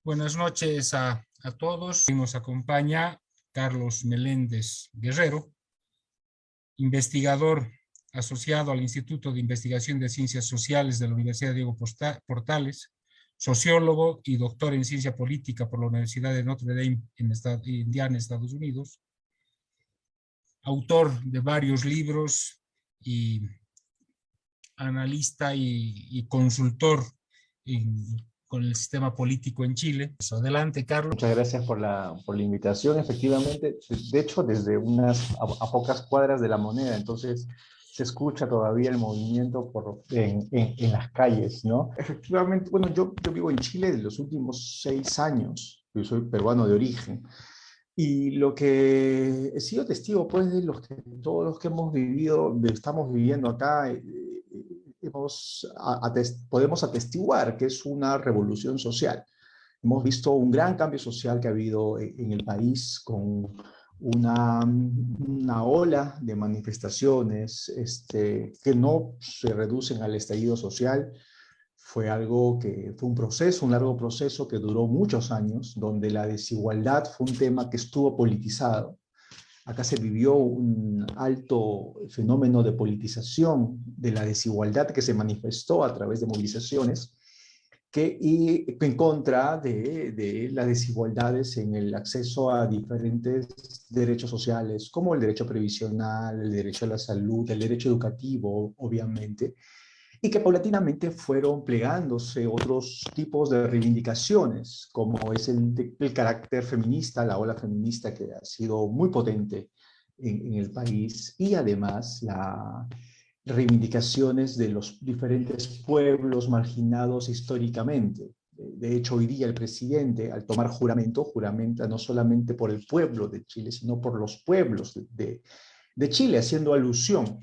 Buenas noches a todos. Nos acompaña Carlos Meléndez Guerrero, investigador asociado al Instituto de Investigación de Ciencias Sociales de la Universidad Diego Portales, sociólogo y doctor en ciencia política por la Universidad de Notre Dame en Indiana, Estados Unidos, autor de varios libros y analista y consultor con el sistema político en Chile. Adelante, Carlos. Muchas gracias por la invitación. Efectivamente, de hecho, desde a pocas cuadras de La Moneda, entonces se escucha todavía el movimiento en las calles, ¿no? Efectivamente, bueno, yo vivo en Chile de los últimos 6 años, yo soy peruano de origen, y lo que he sido testigo, pues, todos los que hemos vivido, estamos viviendo acá, podemos atestiguar que es una revolución social. Hemos visto un gran cambio social que ha habido en el país con una ola de manifestaciones que no se reducen al estallido social. Fue un largo proceso que duró muchos años, donde la desigualdad fue un tema que estuvo politizado. Acá se vivió un alto fenómeno de politización de la desigualdad que se manifestó a través de movilizaciones y en contra de las desigualdades en el acceso a diferentes derechos sociales, como el derecho previsional, el derecho a la salud, el derecho educativo, obviamente, y que paulatinamente fueron plegándose otros tipos de reivindicaciones, como es el carácter feminista, la ola feminista que ha sido muy potente en el país, y además las reivindicaciones de los diferentes pueblos marginados históricamente. De hecho, hoy día el presidente, al tomar juramento, juramenta no solamente por el pueblo de Chile, sino por los pueblos de Chile, haciendo alusión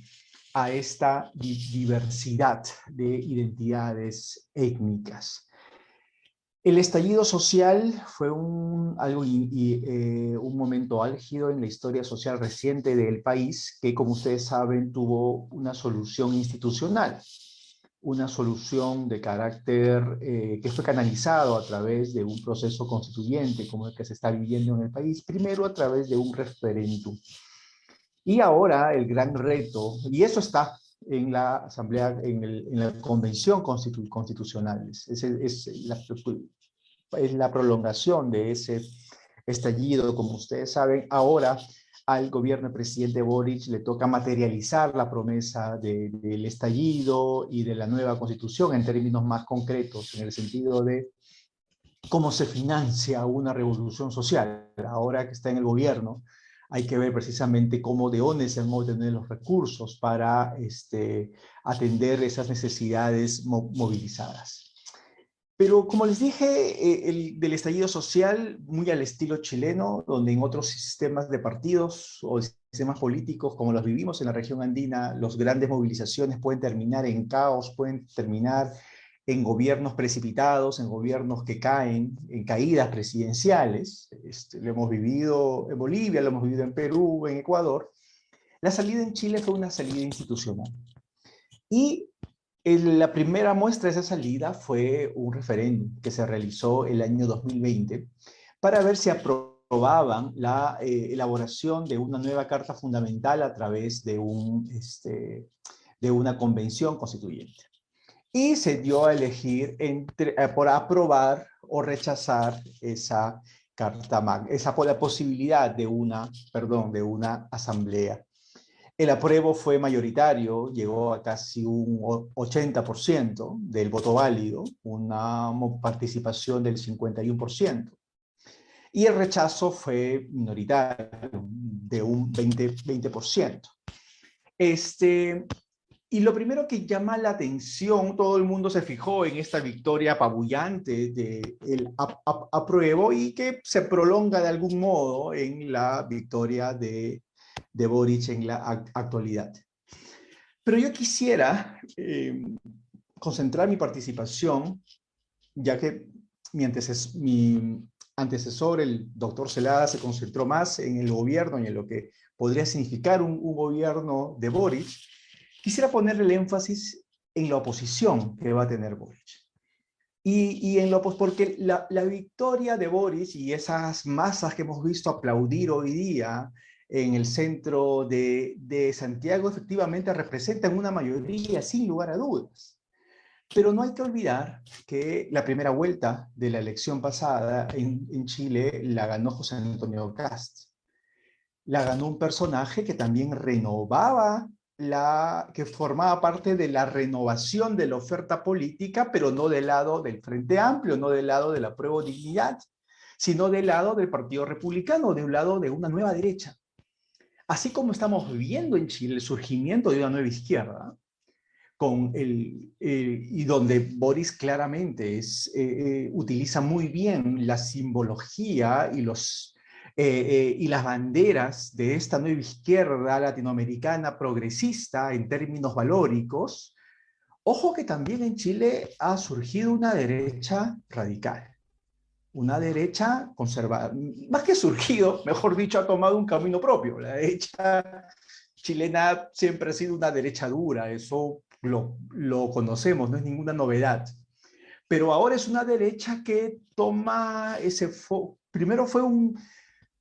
a esta diversidad de identidades étnicas. El estallido social fue un momento álgido en la historia social reciente del país que, como ustedes saben, tuvo una solución institucional, una solución de carácter que fue canalizado a través de un proceso constituyente como el que se está viviendo en el país, primero a través de un referéndum. Y ahora el gran reto, y eso está en la Asamblea, en la Convención Constitucional, es la prolongación de ese estallido, como ustedes saben. Ahora al gobierno del presidente Boric le toca materializar la promesa del estallido y de la nueva constitución en términos más concretos, en el sentido de cómo se financia una revolución social. Ahora que está en el gobierno, hay que ver precisamente de dónde se van a obtener los recursos para atender esas necesidades movilizadas. Pero como les dije, del estallido social, muy al estilo chileno, donde en otros sistemas de partidos o sistemas políticos, como los vivimos en la región andina, las grandes movilizaciones pueden terminar en caos, pueden terminar en gobiernos precipitados, en gobiernos que caen, en caídas presidenciales. Lo hemos vivido en Bolivia, lo hemos vivido en Perú, en Ecuador. La salida en Chile fue una salida institucional. Y la primera muestra de esa salida fue un referéndum que se realizó el año 2020 para ver si aprobaban la elaboración de una nueva carta fundamental a través de una convención constituyente. Y se dio a elegir por aprobar o rechazar esa carta magna, la posibilidad de una asamblea. El apruebo fue mayoritario, llegó a casi un 80% del voto válido, una participación del 51%. Y el rechazo fue minoritario, de un 20%. Y lo primero que llama la atención, todo el mundo se fijó en esta victoria apabullante del apruebo y que se prolonga de algún modo en la victoria de Boric en la actualidad. Pero yo quisiera concentrar mi participación, ya que mi antecesor, el doctor Celada, se concentró más en el gobierno y en lo que podría significar un gobierno de Boric. Quisiera ponerle el énfasis en la oposición que va a tener Boric. Y en lo, pues porque la victoria de Boris y esas masas que hemos visto aplaudir hoy día en el centro de Santiago efectivamente representan una mayoría sin lugar a dudas. Pero no hay que olvidar que la primera vuelta de la elección pasada en Chile la ganó José Antonio Kast. La ganó un personaje que también renovaba, que formaba parte de la renovación de la oferta política, pero no del lado del Frente Amplio, no del lado de la Prueba Dignidad, sino del lado del Partido Republicano, de un lado de una nueva derecha. Así como estamos viendo en Chile el surgimiento de una nueva izquierda, y donde Boris claramente utiliza muy bien la simbología y las banderas de esta nueva izquierda latinoamericana progresista en términos valóricos. Ojo que también en Chile ha surgido una derecha radical, una derecha conservadora, más que surgido, mejor dicho, ha tomado un camino propio. La derecha chilena siempre ha sido una derecha dura, eso lo conocemos, no es ninguna novedad. Pero ahora es una derecha que toma primero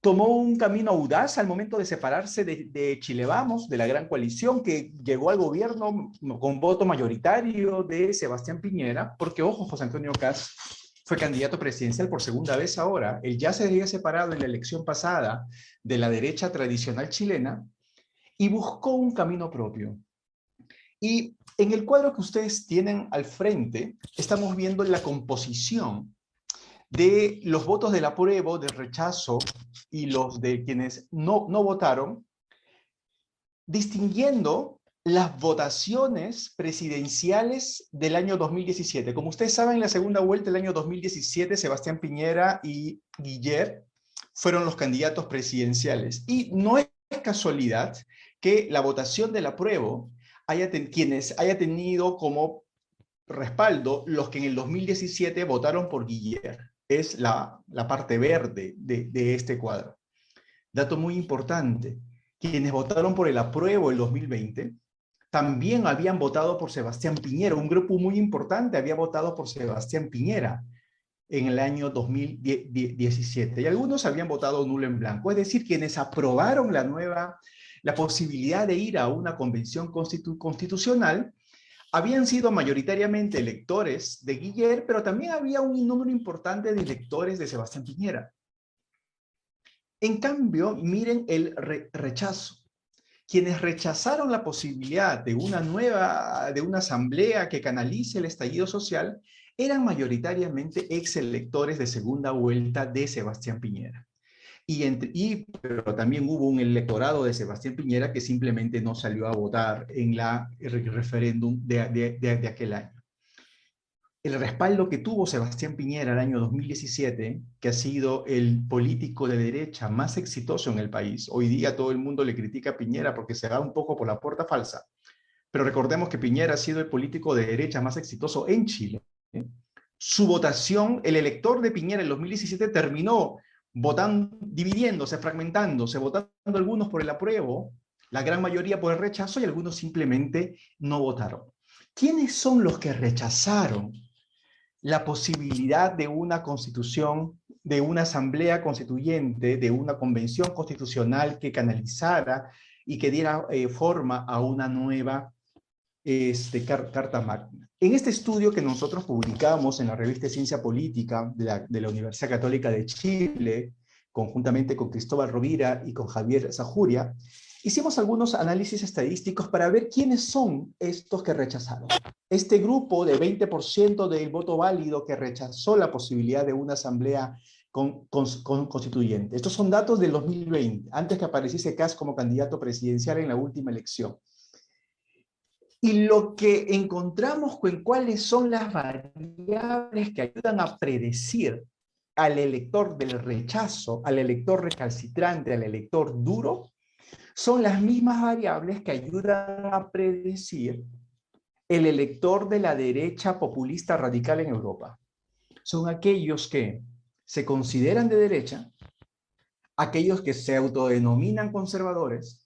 tomó un camino audaz al momento de separarse de Chile Vamos, de la gran coalición que llegó al gobierno con voto mayoritario de Sebastián Piñera, porque ojo, José Antonio Kast fue candidato presidencial por segunda vez ahora. Él ya se había separado en la elección pasada de la derecha tradicional chilena y buscó un camino propio. Y en el cuadro que ustedes tienen al frente, estamos viendo la composición de los votos del apruebo, del rechazo y los de quienes no votaron, distinguiendo las votaciones presidenciales del año 2017. Como ustedes saben, en la segunda vuelta del año 2017, Sebastián Piñera y Guillermo fueron los candidatos presidenciales. Y no es casualidad que la votación del apruebo quienes haya tenido como respaldo los que en el 2017 votaron por Guillermo. Es la parte verde de este cuadro. Dato muy importante, quienes votaron por el apruebo el 2020 también habían votado por Sebastián Piñera. Un grupo muy importante había votado por Sebastián Piñera en el año 2017 y algunos habían votado nulo en blanco. Es decir, quienes aprobaron la posibilidad de ir a una convención constitucional habían sido mayoritariamente electores de Guillermo, pero también había un número importante de electores de Sebastián Piñera. En cambio, miren el rechazo. Quienes rechazaron la posibilidad de una asamblea que canalice el estallido social, eran mayoritariamente ex-electores de segunda vuelta de Sebastián Piñera. Pero también hubo un electorado de Sebastián Piñera que simplemente no salió a votar en el referéndum de aquel año. El respaldo que tuvo Sebastián Piñera el año 2017, que ha sido el político de derecha más exitoso en el país. Hoy día todo el mundo le critica a Piñera porque se va un poco por la puerta falsa. Pero recordemos que Piñera ha sido el político de derecha más exitoso en Chile. Su votación, el elector de Piñera en 2017 terminó votando, dividiéndose, fragmentándose, votando algunos por el apruebo, la gran mayoría por el rechazo y algunos simplemente no votaron. ¿Quiénes son los que rechazaron la posibilidad de una constitución, de una asamblea constituyente, de una convención constitucional que canalizara y que diera forma a una nueva Carta Magna? En este estudio que nosotros publicamos en la revista Ciencia Política de la Universidad Católica de Chile, conjuntamente con Cristóbal Rovira y con Javier Zajuria, hicimos algunos análisis estadísticos para ver quiénes son estos que rechazaron. Este grupo de 20% del voto válido que rechazó la posibilidad de una asamblea constituyente. Estos son datos del 2020, antes que apareciese Kast como candidato presidencial en la última elección. Y lo que encontramos con cuáles son las variables que ayudan a predecir al elector del rechazo, al elector recalcitrante, al elector duro, son las mismas variables que ayudan a predecir el elector de la derecha populista radical en Europa. Son aquellos que se consideran de derecha, aquellos que se autodenominan conservadores,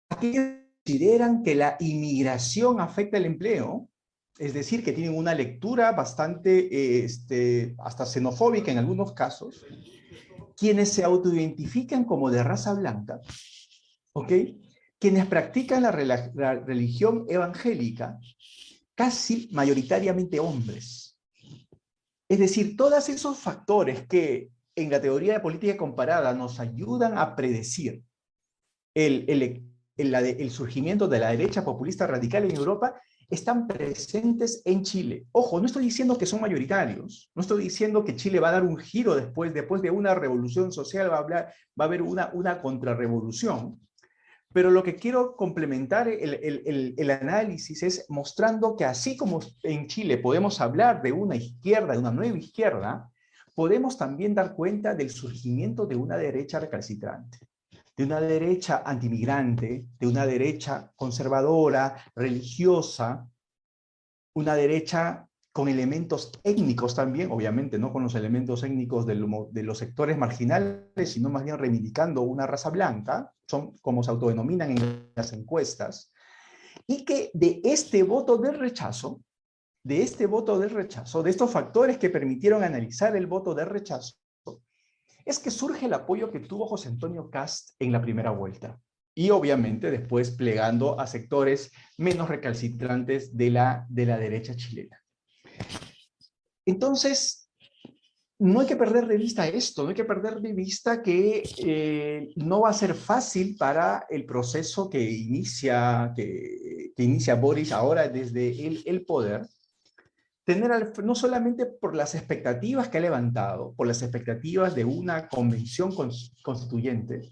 aquellos que consideran que la inmigración afecta el empleo es decir, que tienen una lectura bastante, hasta xenofóbica en algunos casos, quienes se autoidentifican como de raza blanca, ¿ok? Quienes practican la religión evangélica, casi mayoritariamente hombres. Es decir, todos esos factores que en la teoría de política comparada nos ayudan a predecir el surgimiento de la derecha populista radical en Europa están presentes en Chile. Ojo, no estoy diciendo que son mayoritarios, no estoy diciendo que Chile va a dar un giro después de una revolución social, va a haber una contrarrevolución, pero lo que quiero complementar el análisis es mostrando que así como en Chile podemos hablar de una izquierda, de una nueva izquierda, podemos también dar cuenta del surgimiento de una derecha recalcitrante, de una derecha antimigrante, de una derecha conservadora, religiosa, una derecha con elementos étnicos también, obviamente no con los elementos étnicos de los sectores marginales, sino más bien reivindicando una raza blanca, son como se autodenominan en las encuestas, y que de este voto de rechazo, de estos factores que permitieron analizar el voto de rechazo, es que surge el apoyo que tuvo José Antonio Kast en la primera vuelta. Y obviamente después plegando a sectores menos recalcitrantes de la derecha chilena. Entonces, no hay que perder de vista esto, no hay que perder de vista que no va a ser fácil para el proceso que inicia Boris ahora desde el poder, no solamente por las expectativas que ha levantado, por las expectativas de una convención constituyente,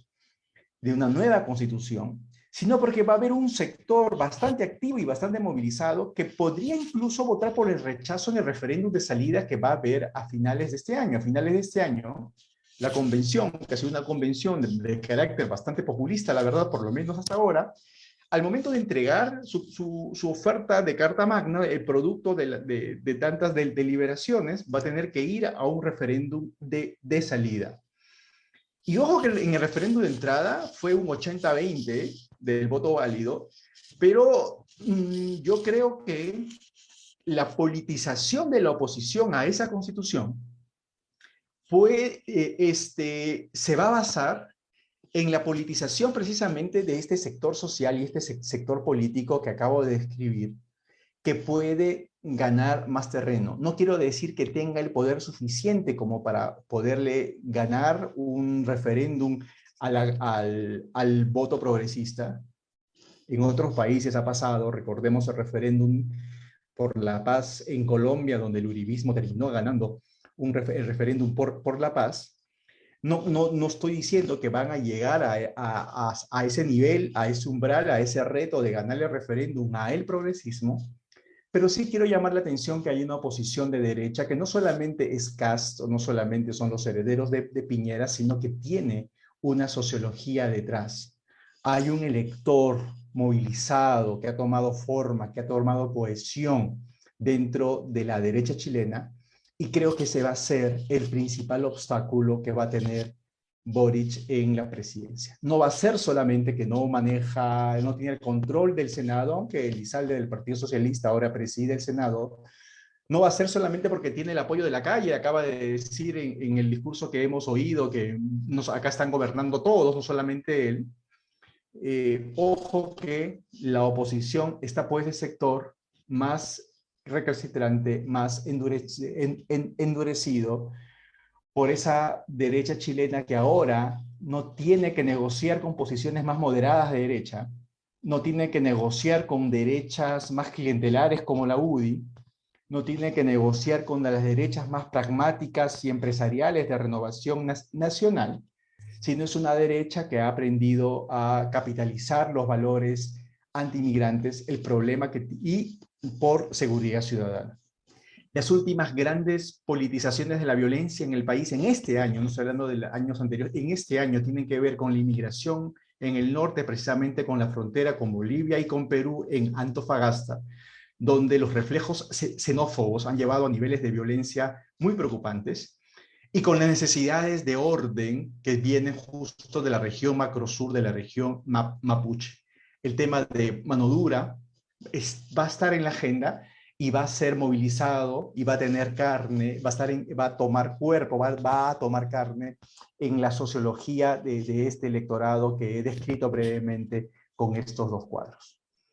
de una nueva constitución, sino porque va a haber un sector bastante activo y bastante movilizado que podría incluso votar por el rechazo en el referéndum de salida que va a haber a finales de este año. A finales de este año, la convención, que ha sido una convención de carácter bastante populista, la verdad, por lo menos hasta ahora, al momento de entregar su oferta de Carta Magna, el producto de tantas deliberaciones, va a tener que ir a un referéndum de salida. Y ojo que en el referéndum de entrada fue un 80-20 del voto válido, pero yo creo que la politización de la oposición a esa constitución se va a basar en la politización precisamente de este sector social y este sector político que acabo de describir, que puede ganar más terreno. No quiero decir que tenga el poder suficiente como para poderle ganar un referéndum al voto progresista. En otros países ha pasado, recordemos el referéndum por la paz en Colombia, donde el uribismo terminó ganando el referéndum por la paz. No estoy diciendo que van a llegar a ese nivel, a ese umbral, a ese reto de ganarle el referéndum a el progresismo, pero sí quiero llamar la atención que hay una oposición de derecha que no solamente es Kast, o no solamente son los herederos de Piñera, sino que tiene una sociología detrás. Hay un elector movilizado que ha tomado forma, que ha tomado cohesión dentro de la derecha chilena, y creo que ese va a ser el principal obstáculo que va a tener Boric en la presidencia. No va a ser solamente que no tiene el control del Senado, aunque Elizalde del Partido Socialista ahora preside el Senado. No va a ser solamente porque tiene el apoyo de la calle, acaba de decir en el discurso que hemos oído que acá están gobernando todos, no solamente él. Ojo que la oposición está pues de sector más recalcitrante, más endurecido por esa derecha chilena que ahora no tiene que negociar con posiciones más moderadas de derecha, no tiene que negociar con derechas más clientelares como la UDI, no tiene que negociar con las derechas más pragmáticas y empresariales de renovación nacional, sino es una derecha que ha aprendido a capitalizar los valores antimigrantes, el problema y por seguridad ciudadana. Las últimas grandes politizaciones de la violencia en el país en este año, no estoy hablando de años anteriores, en este año tienen que ver con la inmigración en el norte, precisamente con la frontera con Bolivia y con Perú en Antofagasta, donde los reflejos xenófobos han llevado a niveles de violencia muy preocupantes y con las necesidades de orden que vienen justo de la región macrosur, de la región mapuche. El tema de mano dura va a estar en la agenda. y va a ser movilizado y va a tener carne, va a tomar cuerpo, va a tomar carne en la sociología de este electorado que he descrito brevemente con estos dos cuadros.